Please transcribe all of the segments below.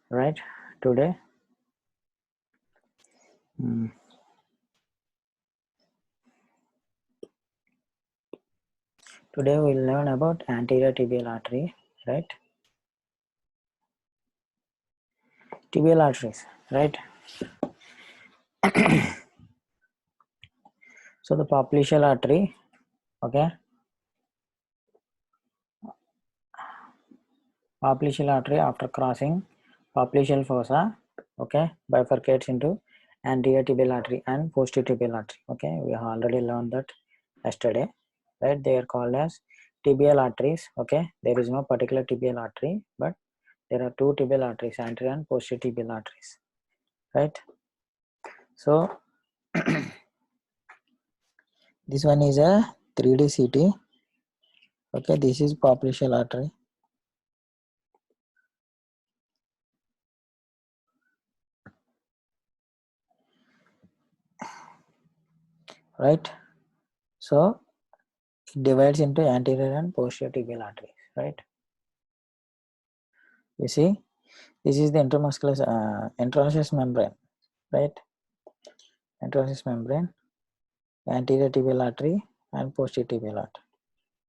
right? Today today we'll learn about anterior tibial artery, right? Tibial arteries, right? So the popliteal artery, okay, popliteal artery after crossing popliteal fossa, okay, bifurcates into anterior tibial artery and posterior tibial artery. Okay, we have already learned that yesterday, right? They are called as tibial arteries. Okay, there is no particular tibial artery, but there are two tibial arteries, anterior and posterior tibial arteries, right? So this one is a 3D CT. Okay, this is popliteal artery. Right, so it divides into anterior and posterior tibial arteries, right? You see, this is the intermuscular interosseous membrane, right? Interosseous membrane, anterior tibial artery and posterior tibial artery,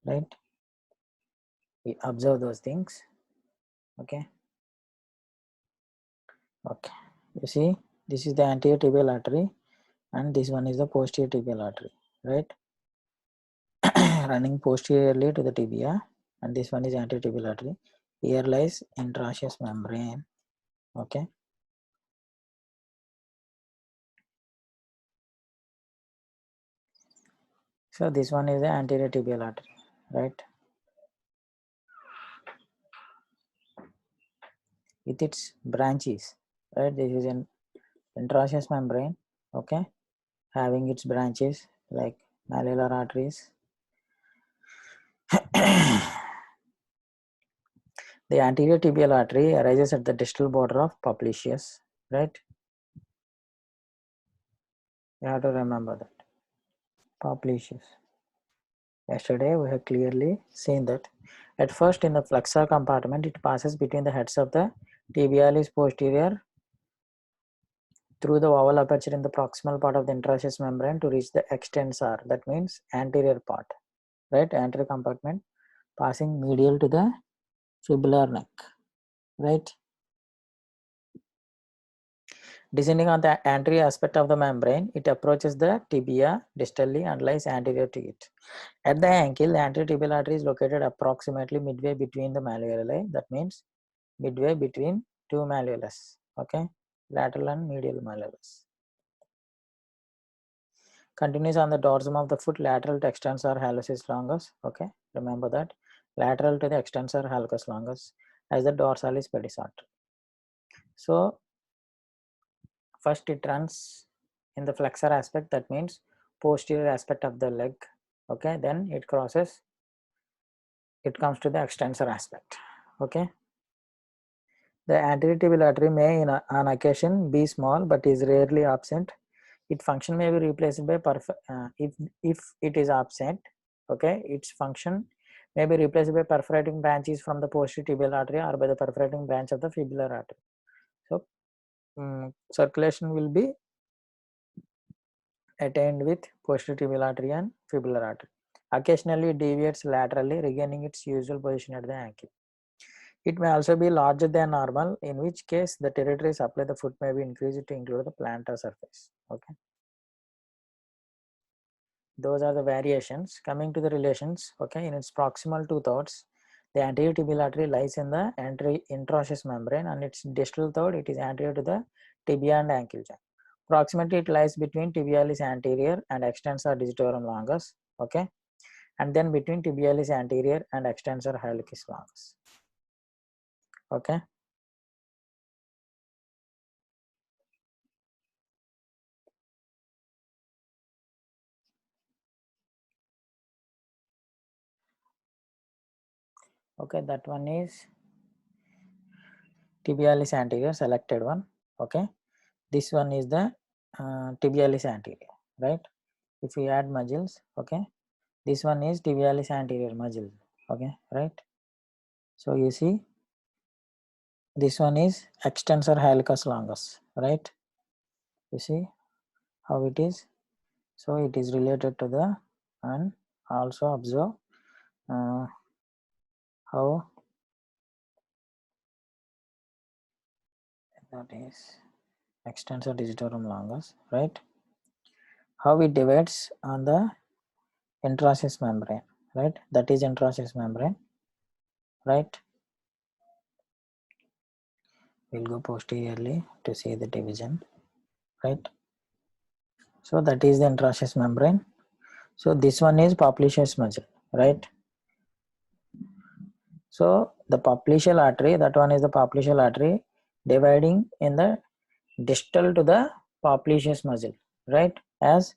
right? We observe those things. Okay, you see, this is the anterior tibial artery and this one is the posterior tibial artery, right? Running posteriorly to the tibia, and this one is anterior tibial artery. Here lies interosseous membrane. Okay, so this one is the anterior tibial artery, right? With its branches, right? This is an interosseous membrane, okay, having its branches like malleolar arteries. The anterior tibial artery arises at the distal border of popliteus, right? You have to remember that. Popliteus. Yesterday we have clearly seen that at first in the flexor compartment it passes between the heads of the tibialis posterior through the oval aperture in the proximal part of the interosseous membrane to reach the extensor, that means anterior part, right? Anterior compartment passing medial to the fibular neck, right? Descending on the anterior aspect of the membrane, it approaches the tibia distally and lies anterior to it. At the ankle, the anterior tibial artery is located approximately midway between the malleoli, that means midway between two malleolus, okay, lateral and medial malleolus. Continues on the dorsum of the foot lateral to extensor hallucis longus, okay, remember that, lateral to the extensor hallucis longus as the dorsalis pedis artery. So first it runs in the flexor aspect, that means posterior aspect of the leg, okay, then it crosses, it comes to the extensor aspect, okay. The anterior tibial artery may on occasion be small but is rarely absent. Its function may be replaced by if it is absent, okay, its function may be replaced by perforating branches from the posterior tibial artery or by the perforating branch of the fibular artery. So circulation will be attained with posterior tibial artery and fibular artery. Occasionally it deviates laterally, regaining its usual position at the ankle. It may also be larger than normal, in which case the territory supply the foot may be increased to include the plantar surface. Okay, those are the variations. Coming to the relations, okay, in its proximal two thirds, the anterior tibial artery lies in the interosseous membrane, and its distal third it is anterior to the tibia and ankle joint. Proximately it lies between tibialis anterior and extensor digitorum longus, okay, and then between tibialis anterior and extensor hallucis longus, okay. Okay, that one is tibialis anterior, selected one, okay. This one is the tibialis anterior, right? If we add muscles, okay, this one is tibialis anterior muscle, okay, right? So you see this one is extensor hallucis longus, right? You see how it is. So it is related to the, and also observe how that is extensor digitorum longus, right? How it divides on the intraosseous membrane, right? That is intraosseous membrane, right? We'll go posteriorly to see the division, right? So that is the intraosseous membrane. So this one is popliteus muscle, right? So the popliteal artery, that one is the popliteal artery dividing in the distal to the popliteus muscle, right? As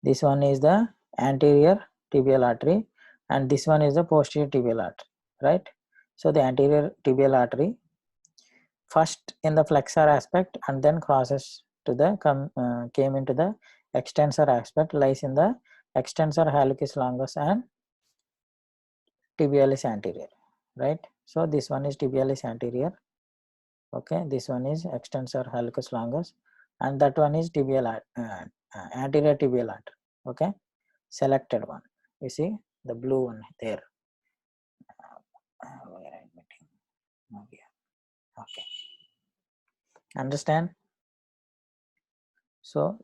this one is the anterior tibial artery and this one is the posterior tibial artery, right? So the anterior tibial artery first in the flexor aspect and then crosses to the came into the extensor aspect, lies in the extensor hallucis longus and tibialis anterior, right? So this one is tibialis anterior, okay, this one is extensor hallucis longus and that one is tibial anterior tibial artery, okay, selected one. You see the blue one there. Where I'm meeting. Okay, understand? So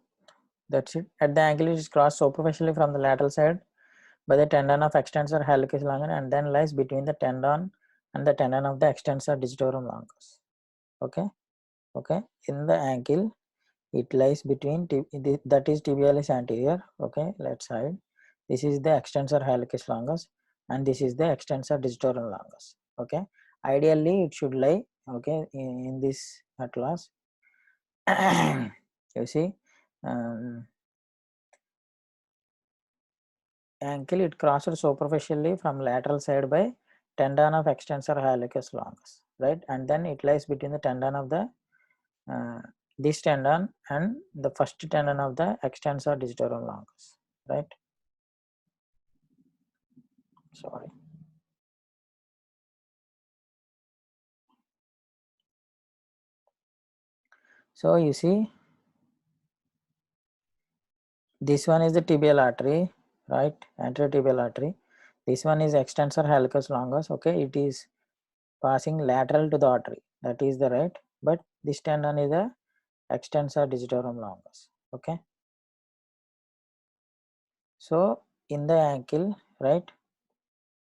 that's it. At the ankle it is crossed superficially from the lateral side by the tendon of extensor hallucis longus and then lies between the tendon and the tendon of the extensor digitorum longus, okay. Okay, in the ankle it lies between that is tibialis anterior, okay, left side. This is the extensor hallucis longus and this is the extensor digitorum longus, okay. Ideally it should lie, okay, in this atlas. You see, ankle it crossed superficially from lateral side by tendon of extensor hallucis longus, right, and then it lies between the tendon of the this tendon and the first tendon of the extensor digitorum longus, right? Sorry. So you see, this one is the tibial artery, right? Anterior tibial artery. This one is extensor hallucis longus. Okay, it is passing lateral to the artery. That is the right. But this tendon is the extensor digitorum longus. Okay. So in the ankle, right,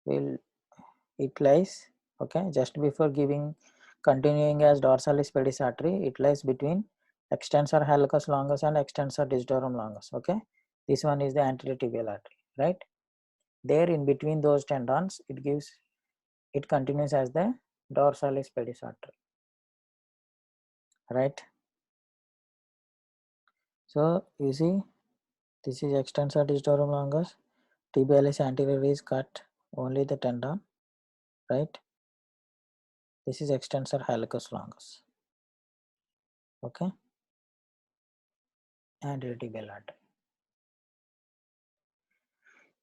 will it lies, okay, just before giving continuing as dorsalis pedis artery, it lies between extensor hallucis longus and extensor digitorum longus, okay. This one is the anterior tibial artery, right? There in between those tendons, it continues as the dorsalis pedis artery, right? So you see, this is extensor digitorum longus, tibialis anterior is cut only the tendon, right? This is extensor hallucis longus, okay, anterior tibial artery.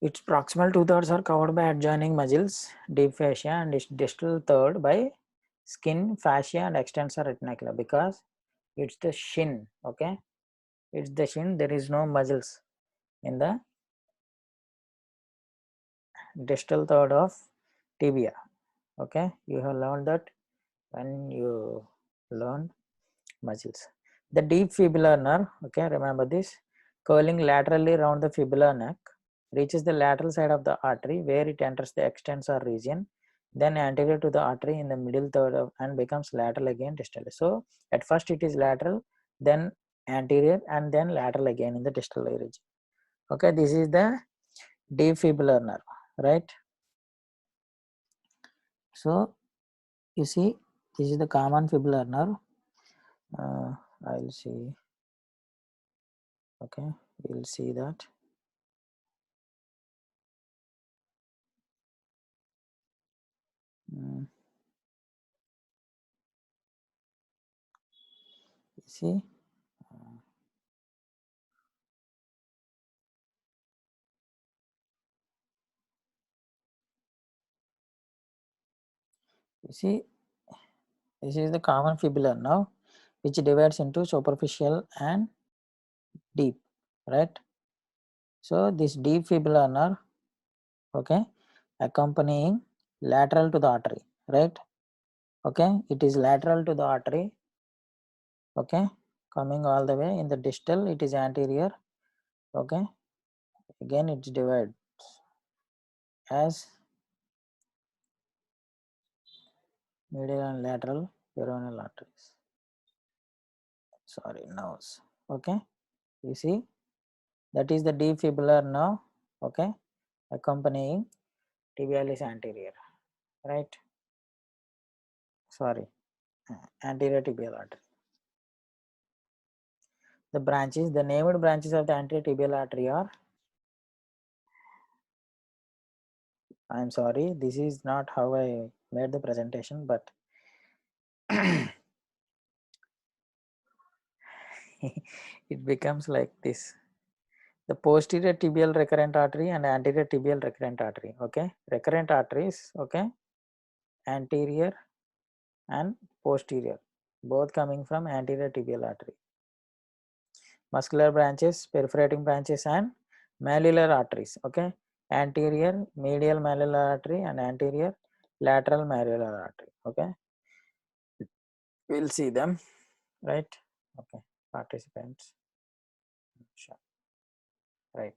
Its proximal two-thirds are covered by adjoining muscles, deep fascia, and its distal third by skin, fascia, and extensor retinaculum, because it's the shin, okay? It's the shin, there is no muscles in the distal third of tibia, okay? You have learned that when you learn muscles. The deep fibular nerve, okay, remember this, curling laterally around the fibular neck, reaches the lateral side of the artery where it enters the extensor region, then anterior to the artery in the middle third of, and becomes lateral again distally. So at first it is lateral, then anterior, and then lateral again in the distal region. Okay, this is the deep fibular nerve, right? So you see, this is the common fibular nerve. I'll see. Okay, we'll see that. You see, you see, This is the common fibula now, which divides into superficial and deep, right? So this deep fibula nerve, okay, accompanying lateral to the artery, right? Okay, it is lateral to the artery, okay, coming all the way. In the distal it is anterior, okay, again it divides as medial and lateral peroneal arteries, sorry, nerves, okay. You see, that is the deep fibular nerve, okay, accompanying tibialis anterior, right? Sorry, anterior tibial artery. The branches, the named branches of the anterior tibial artery are, I am sorry, this is not how I made the presentation, but it becomes like this: the posterior tibial recurrent artery and anterior tibial recurrent artery, okay. Recurrent arteries, okay, anterior and posterior, both coming from anterior tibial artery. Muscular branches, perforating branches and malleolar arteries, okay, anterior medial malleolar artery and anterior lateral malleolar artery, okay. We'll see them, right? Okay, participants, sure. Right.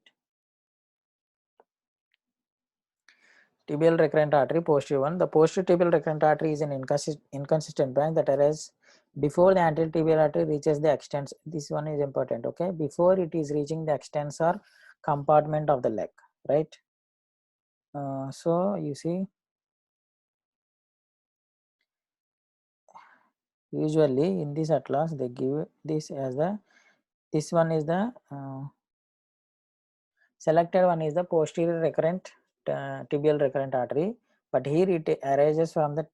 Tibial recurrent artery, posterior one. The posterior tibial recurrent artery is an inconsistent branch that arises before the anterior tibial artery reaches the extensor. This one is important, okay, before it is reaching the extensor compartment of the leg, right? So you see, usually in this atlas they give this as the, this one is the selected one is the posterior recurrent tibial recurrent artery, but here it arises from the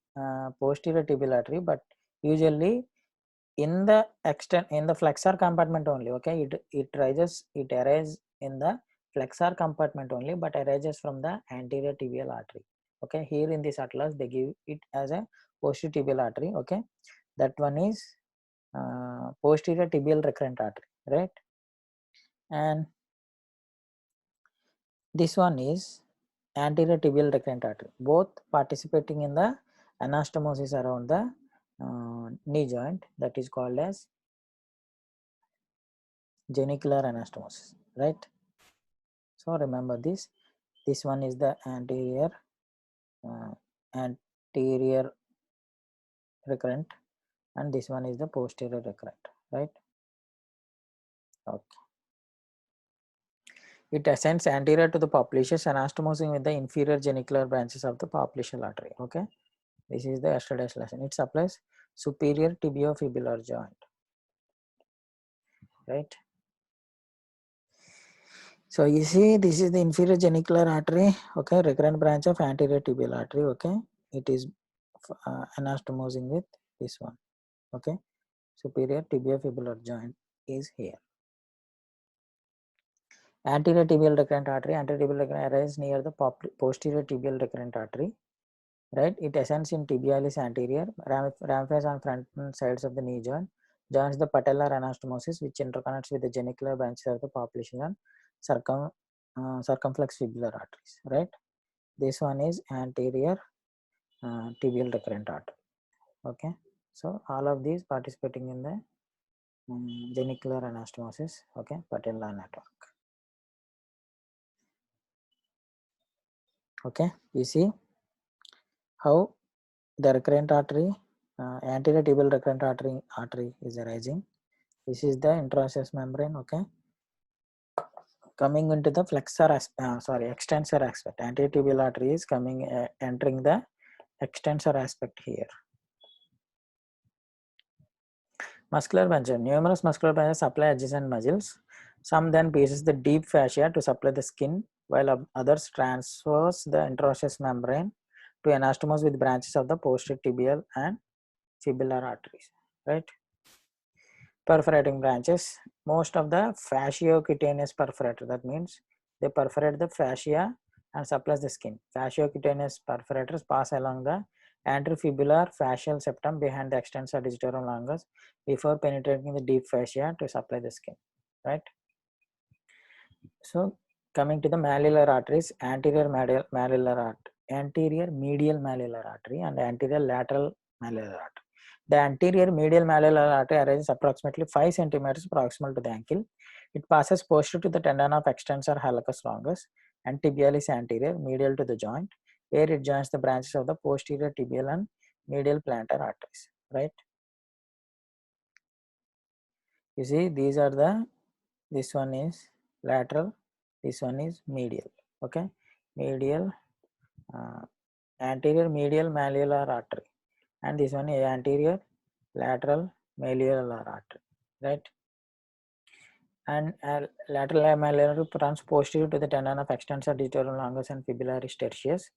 posterior tibial artery, but usually in the extent in the flexor compartment only, okay, it arises in the flexor compartment only, but arises from the anterior tibial artery, okay. Here in this atlas they give it as a posterior tibial artery, okay. That one is posterior tibial recurrent artery, right? And this one is anterior tibial recurrent artery, both participating in the anastomosis around the knee joint, that is called as genicular anastomosis, right? So remember this. This one is the anterior recurrent, and this one is the posterior recurrent, right? Okay. It ascends anterior to the popliteus, anastomosing with the inferior genicular branches of the popliteal artery, okay. This is the yesterday's lesson. It supplies superior tibiofibular joint, right? So you see, this is the inferior genicular artery, okay, recurrent branch of anterior tibial artery, okay. It is anastomosing with this one, okay. Superior tibiofibular joint is here. Anterior tibial recurrent artery, anterior tibial recurrent arises near the posterior tibial recurrent artery, right? It ascends in tibialis anterior, ramifies on front sides of the knee joint, joins the patellar anastomosis, which interconnects with the genicular branches of the popliteal and circumflex fibular arteries, right? This one is anterior tibial recurrent artery, okay. So all of these participating in the genicular anastomosis, okay, patella network, okay. You see how the recurrent artery, anterior tibial recurrent artery is arising. This is the interosseous membrane, okay. Coming into the extensor aspect. Anterior tibial artery is coming entering the extensor aspect here. Muscular branches. Numerous muscular branches supply adjacent muscles. Some then pieces the deep fascia to supply the skin, while others transverse the interosseous membrane to anastomose with branches of the posterior tibial and fibular arteries, right? Perforating branches. Most of the fasciocutaneous perforator, that means they perforate the fascia and supplies the skin. Fasciocutaneous perforators pass along the Anterofibular fascial septum behind the extensor digitorum longus before penetrating the deep fascia to supply the skin, right? So coming to the malleolar arteries, anterior medial malleolar artery and anterior lateral malleolar artery. The anterior medial malleolar artery arises approximately 5 centimeters proximal to the ankle. It passes posterior to the tendon of extensor hallucis longus and tibialis anterior, medial to the joint, where it joins the branches of the posterior tibial and medial plantar arteries, right? You see, these are the, this one is lateral, this one is medial, okay? Medial, anterior medial malleolar artery, and this one is anterior lateral malleolar artery, right? And lateral malleolar runs posterior to the tendon of extensor digitorum longus and fibularis tertius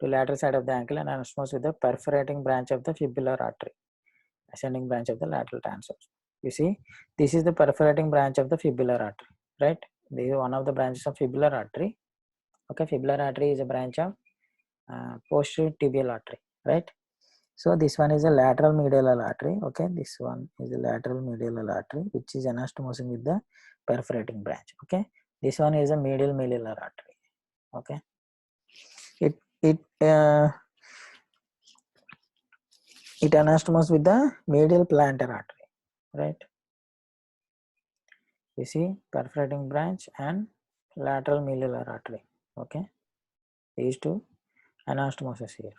to lateral side of the ankle and anastomose with the perforating branch of the fibular artery, ascending branch of the lateral transverse. You see, this is the perforating branch of the fibular artery, right? This is one of the branches of fibular artery. Okay, fibular artery is a branch of posterior tibial artery, right? So this one is a lateral medial artery. Okay, this one is a lateral medial artery which is anastomosing with the perforating branch. Okay, this one is a medial malleolar artery. Okay, it anastomoses with the medial plantar artery, right? You see, perforating branch and lateral malleolar artery. Okay, these two anastomoses here.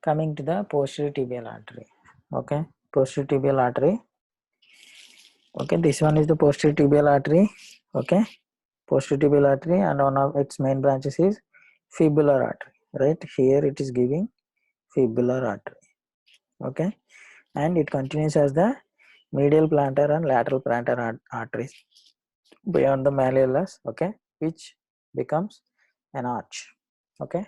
Coming to the posterior tibial artery. Okay, posterior tibial artery. Okay, this one is the posterior tibial artery. Okay, posterior tibial artery, and one of its main branches is fibular artery, right? Here it is giving fibular artery. Okay, and it continues as the medial plantar and lateral plantar arteries beyond the malleolus, okay, which becomes an arch. Okay.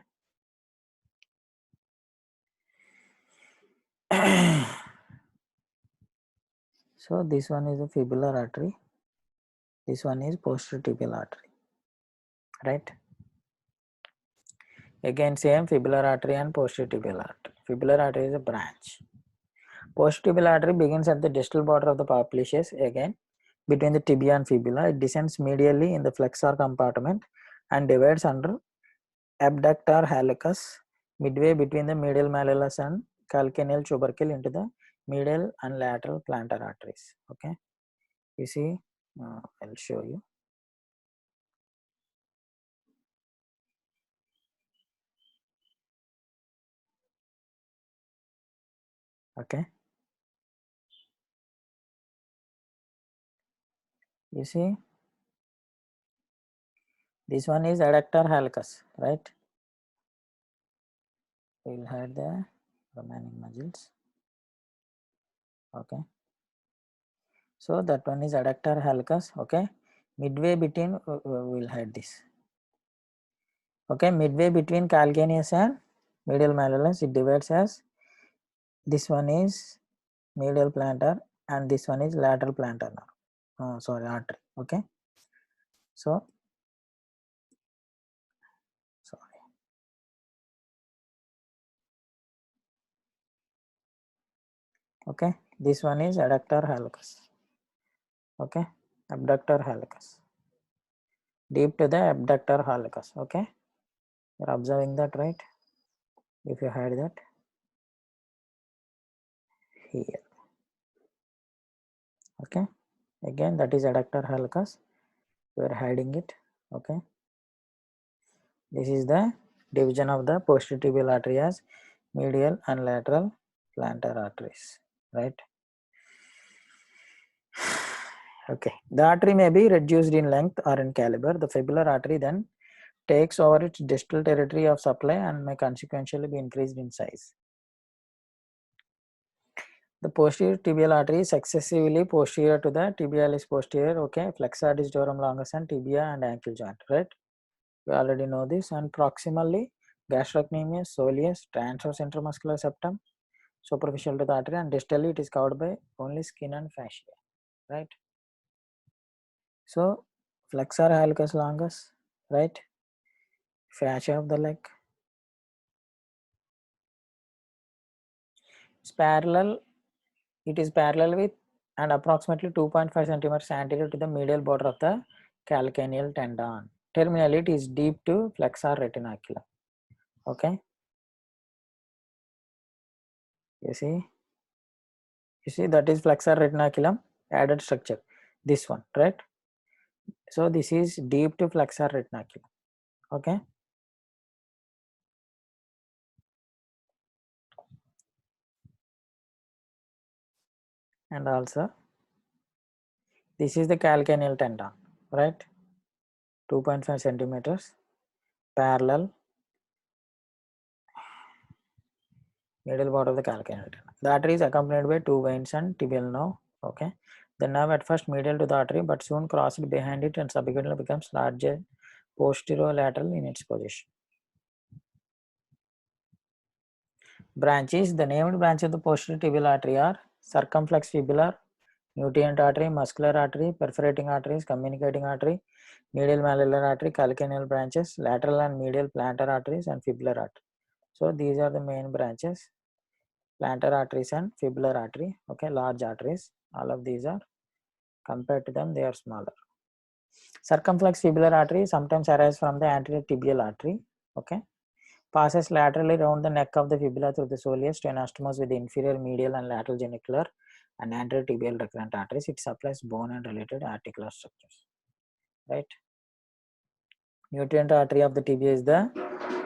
So this one is a fibular artery, this one is posterior tibial artery, right? Again same, fibular artery and posterior tibial artery. Fibular artery is a branch. Posterior tibial artery begins at the distal border of the popliteus, again between the tibia and fibula. It descends medially in the flexor compartment and divides under abductor hallucis midway between the medial malleolus and calcaneal tubercle into the medial and lateral plantar arteries. Okay, you see, I'll show you. Okay, you see, this one is adductor hallucis, right? We will hide the remaining muscles. Okay, so that one is adductor hallucis. Okay, midway between, we will hide this. Okay, midway between calcaneus and medial malleolus, it divides as, this one is medial plantar and this one is lateral plantar. Sorry, artery. Okay, so sorry. Okay, this one is adductor hallucis. Okay, abductor hallucis, deep to the abductor hallucis. Okay, you're observing that, right? If you hide that here. Okay, again that is adductor hallucis, we are hiding it. Okay, this is the division of the posterior tibial artery as medial and lateral plantar arteries, right? Okay, the artery may be reduced in length or in caliber. The fibular artery then takes over its distal territory of supply and may consequentially be increased in size. The posterior tibial artery is excessively posterior to the tibialis posterior, okay, flexor digitorum longus and tibia and ankle joint, right? We already know this. And proximally, gastrocnemius, soleus, transverse intramuscular septum, superficial to the artery, and distally it is covered by only skin and fascia, right? So flexor hallucis longus, right? Fascia of the leg, it is parallel with and approximately 2.5 centimeters anterior to the medial border of the calcaneal tendon. Terminally, it is deep to flexor retinaculum. Okay, you see that is flexor retinaculum added structure, this one, right? So this is deep to flexor retinaculum. Okay, and also this is the calcaneal tendon, right? 2.5 centimeters parallel middle border of the calcaneal tendon. The artery is accompanied by two veins and tibial nerve. Okay, the nerve at first medial to the artery, but soon crossed behind it and subsequently becomes larger posterolateral in its position. Branches. The named branches of the posterior tibial artery are circumflex fibular, nutrient artery, muscular artery, perforating arteries, communicating artery, medial malleolar artery, calcaneal branches, lateral and medial plantar arteries, and fibular artery. So these are the main branches, plantar arteries and fibular artery. Okay, large arteries. All of these are, compared to them, they are smaller. Circumflex fibular artery sometimes arises from the anterior tibial artery. Okay, passes laterally around the neck of the fibula through the soleus to anastomose with the inferior medial and lateral genicular and anterior tibial recurrent arteries. It supplies bone and related articular structures. Right. Nutrient artery of the tibia is the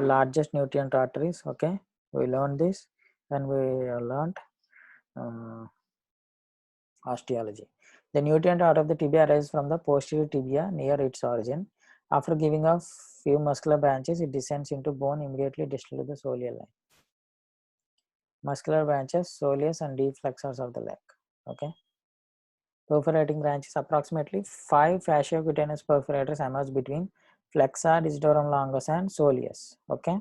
largest nutrient arteries. Okay, we learned this when we learned osteology. The nutrient artery of the tibia arises from the posterior tibia near its origin. After giving off few muscular branches, it descends into bone immediately distal to the soleal line. Muscular branches, soleus and deep flexors of the leg. Okay. Perforating branches. Approximately 5 fasciocutaneous perforators emerge between flexor digitorum longus and soleus. Okay.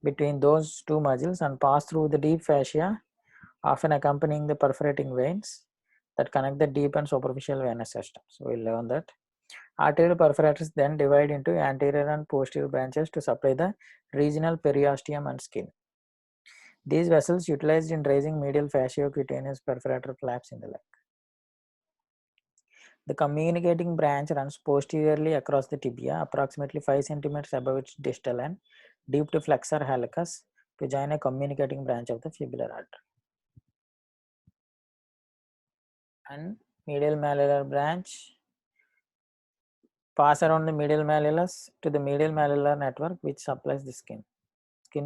Between those two muscles and pass through the deep fascia, often accompanying the perforating veins that connect the deep and superficial venous systems. So we'll learn that. Arterial perforators then divide into anterior and posterior branches to supply the regional periosteum and skin. These vessels utilized in raising medial fasciocutaneous perforator flaps in the leg. The communicating branch runs posteriorly across the tibia, approximately 5 cm above its distal end, deep to flexor hallucis to join a communicating branch of the fibular artery. And medial malleolar branch pass around the medial malleolus to the medial malleolar network which supplies the skin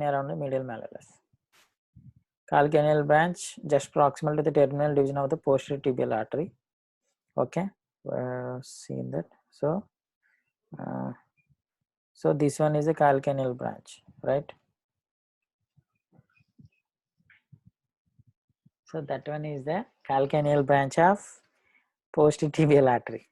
around the medial malleolus. Calcaneal branch just proximal to the terminal division of the posterior tibial artery. Okay, seen that. So this one is a calcaneal branch, right? So that one is the calcaneal branch of posterior tibial artery.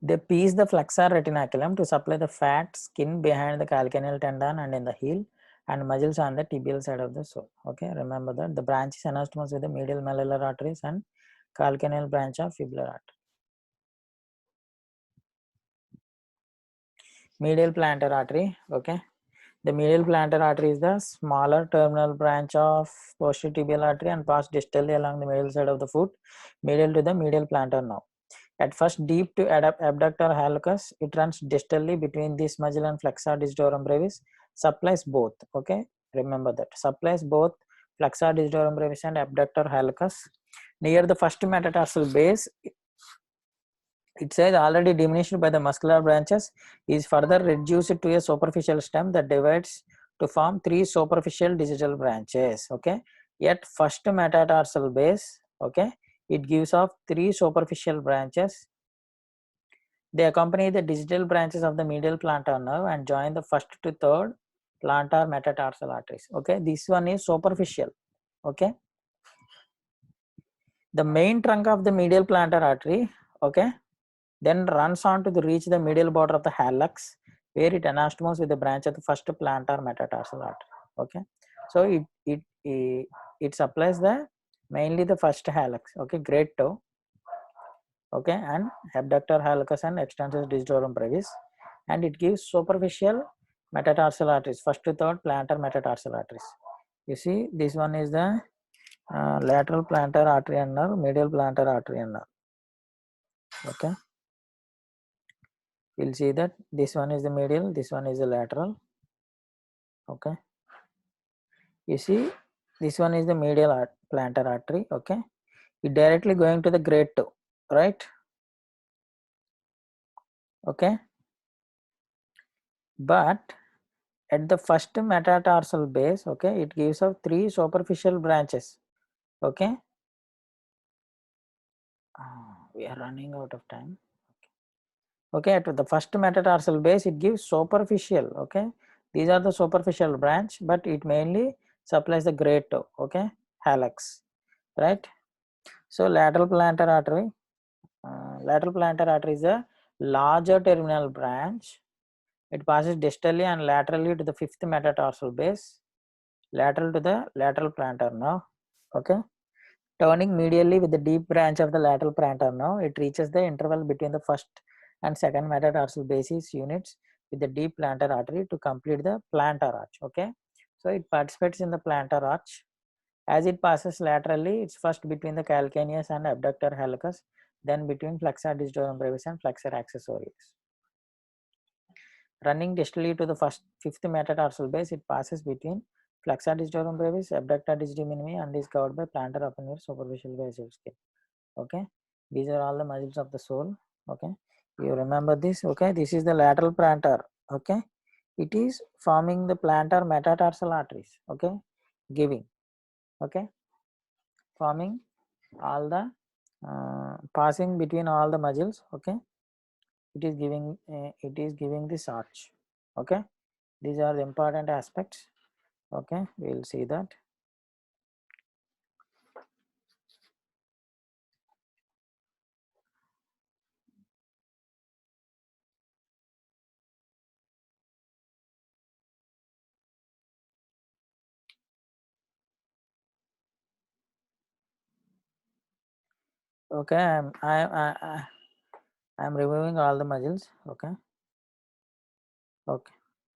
They piece the flexor retinaculum to supply the fat skin behind the calcaneal tendon and in the heel, and muscles on the tibial side of the sole. Okay, remember that the branch is anastomosed with the medial malleolar arteries and calcaneal branch of fibular artery. Medial plantar artery. Okay, the medial plantar artery is the smaller terminal branch of posterior tibial artery and pass distally along the medial side of the foot, medial to the medial plantar nerve. At first deep to abductor hallucis, it runs distally between this muscle and flexor digitorum brevis, supplies both. Okay, remember that, supplies both flexor digitorum brevis and abductor hallucis. Near the first metatarsal base, it says already diminished by the muscular branches, is further reduced to a superficial stem that divides to form 3 superficial digital branches. Okay, at first metatarsal base, okay, it gives off 3 superficial branches. They accompany the digital branches of the medial plantar nerve and join the first to third plantar metatarsal arteries. Okay, this one is superficial. Okay, the main trunk of the medial plantar artery, okay, then runs on to reach the medial border of the hallux, where it anastomoses with the branch of the first plantar metatarsal artery. Okay, so it supplies the mainly the first hallux. Okay, great toe. Okay, and abductor hallucis and extensor digitorum brevis, and it gives superficial metatarsal arteries, first to third plantar metatarsal arteries. You see, this one is the lateral plantar artery and nerve, medial plantar artery and nerve. Okay, we'll see that this one is the medial, this one is the lateral. Okay, you see, this one is the medial plantar artery. Okay, it directly going to the grade 2, right? Okay, but at the first metatarsal base, okay, it gives out 3 superficial branches. Okay, we are running out of time. Okay, at the first metatarsal base it gives superficial. Okay, these are the superficial branch, but it mainly supplies the grade 2. Okay, hallux, right? So lateral plantar artery, is a larger terminal branch. It passes distally and laterally to the 5th metatarsal base, lateral to the lateral plantar nerve. Okay, turning medially with the deep branch of the lateral plantar nerve, it reaches the interval between the first and second metatarsal basis units with the deep plantar artery to complete the plantar arch. Okay, so it participates in the plantar arch. As it passes laterally, it's first between the calcaneus and abductor hallucis, then between flexor digitorum brevis and flexor accessorius. Running distally to the 5th metatarsal base, it passes between flexor digitorum brevis, abductor digiti minimi, and is covered by plantar upper superficial basal skin. Okay, these are all the muscles of the sole. Okay, you remember this. Okay, this is the lateral plantar. Okay, it is forming the plantar metatarsal arteries. Okay, giving. Okay, forming all the passing between all the muscles. Okay, it is giving this arch. Okay, these are the important aspects. Okay, we will see that. Okay, I'm removing all the muscles. Okay,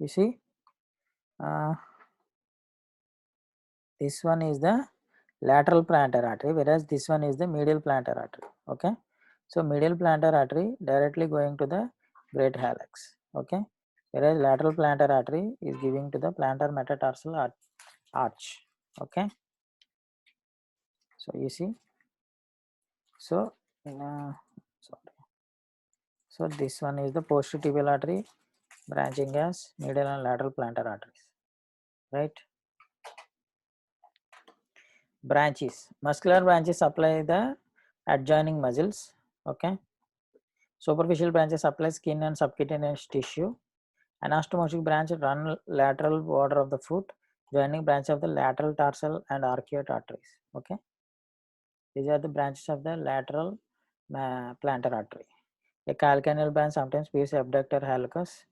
you see, this one is the lateral plantar artery, whereas this one is the medial plantar artery. Okay, so medial plantar artery directly going to the great hallux. Okay, whereas lateral plantar artery is giving to the plantar metatarsal arch. Okay, so you see, so so this one is the posterior tibial artery branching as medial and lateral plantar arteries, right? Branches, muscular branches supply the adjoining muscles. Okay, superficial branches supply skin and subcutaneous tissue. Anastomotic branch run lateral border of the foot, joining branch of the lateral tarsal and arcuate arteries. Okay, these are the branches of the lateral plantar artery. A calcaneal branch sometimes pierces abductor hallucis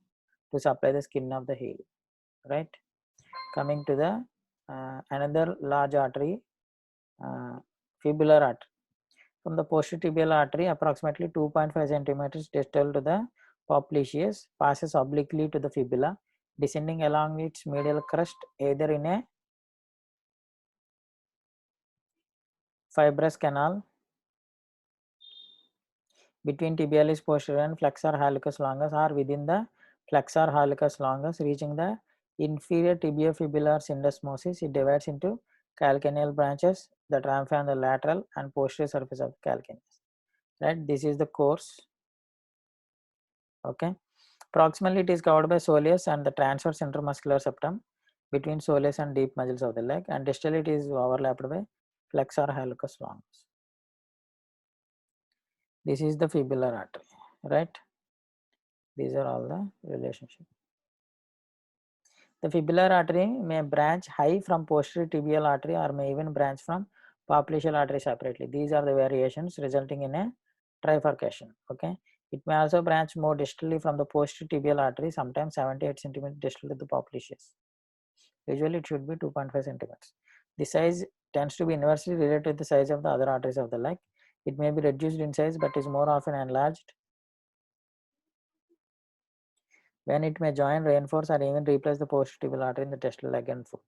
to supply the skin of the heel. Right. Coming to the another large artery, fibular artery. From the posterior tibial artery, approximately 2.5 centimeters distal to the popliteus, passes obliquely to the fibula, descending along its medial crest either in a fibrous canal between tibialis posterior and flexor hallucis longus or within the flexor hallucis longus, reaching the inferior tibiofibular syndesmosis. It divides into calcaneal branches that ramify on the lateral and posterior surface of the calcaneus. Right, this is the course. Okay, proximally it is covered by soleus and the transverse intramuscular septum between soleus and deep muscles of the leg, and distally it is overlapped by flexor hallucis longus. This is the fibular artery, right? These are all the relationships. The fibular artery may branch high from posterior tibial artery or may even branch from popliteal artery separately. These are the variations resulting in a trifurcation. Okay, it may also branch more distally from the posterior tibial artery, sometimes 78 centimeters distal to the popliteus. Usually it should be 2.5 centimeters. The size tends to be inversely related to the size of the other arteries of the leg. It may be reduced in size but is more often enlarged when it may join, reinforce, or even replace the posterior artery in the distal leg and foot.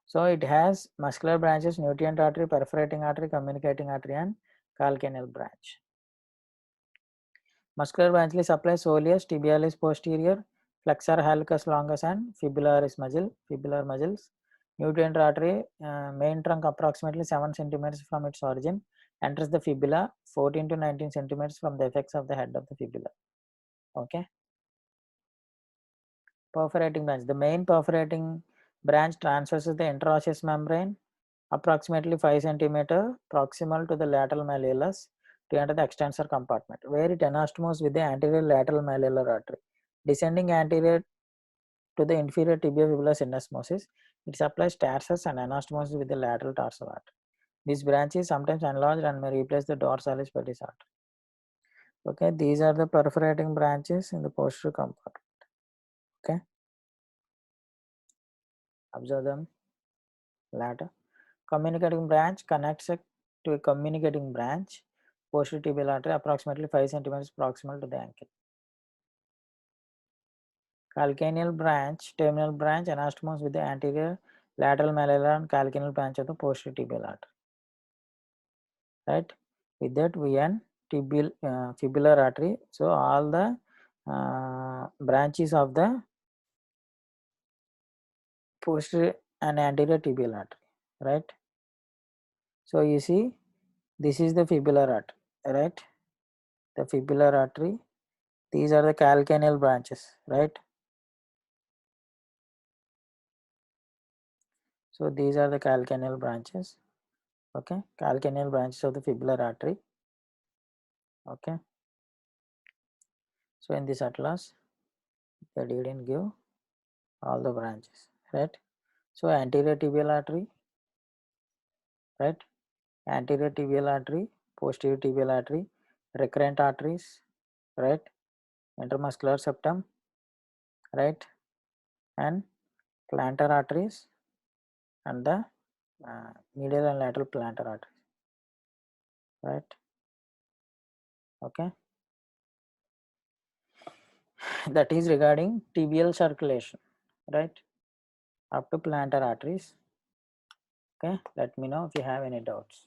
So it has muscular branches, nutrient artery, perforating artery, communicating artery, and calcaneal branch. Muscular branch supplies soleus, tibialis posterior, flexor hallucis longus, and fibular muscles. Nutrient artery, main trunk approximately 7 centimeters from its origin, enters the fibula 14 to 19 centimeters from the apex of the head of the fibula. Okay. Perforating branch. The main perforating branch transverses the interosseous membrane approximately 5 centimeter proximal to the lateral malleolus to enter the extensor compartment, where it anastomosis with the anterior lateral malleolar artery. Descending anterior to the inferior tibiofibular syndesmosis, it supplies tarsus and anastomosis with the lateral tarsal artery. This branch is sometimes enlarged and may replace the dorsalis pedis artery. Okay, these are the perforating branches in the posterior compartment. Okay, observe them later. Communicating branch connects to a communicating branch, posterior tibial artery, approximately 5 centimeters proximal to the ankle. Calcaneal branch, terminal branch, anastomose with the anterior lateral malleolar and calcaneal branch of the posterior tibial artery. Right? With that, we end fibular artery. So all the branches of the posterior and anterior tibial artery. Right? So you see, this is the fibular artery. Right? The fibular artery. These are the calcaneal branches, right? So these are the calcaneal branches, okay? Calcaneal branches of the fibular artery, okay? So in this atlas, they didn't give all the branches, right? So anterior tibial artery, right? Anterior tibial artery, posterior tibial artery, recurrent arteries, right? Intermuscular septum, right? And plantar arteries and the medial and lateral plantar arteries, right? Okay. That is regarding tibial circulation, right? Up to plantar arteries. Okay, let me know if you have any doubts.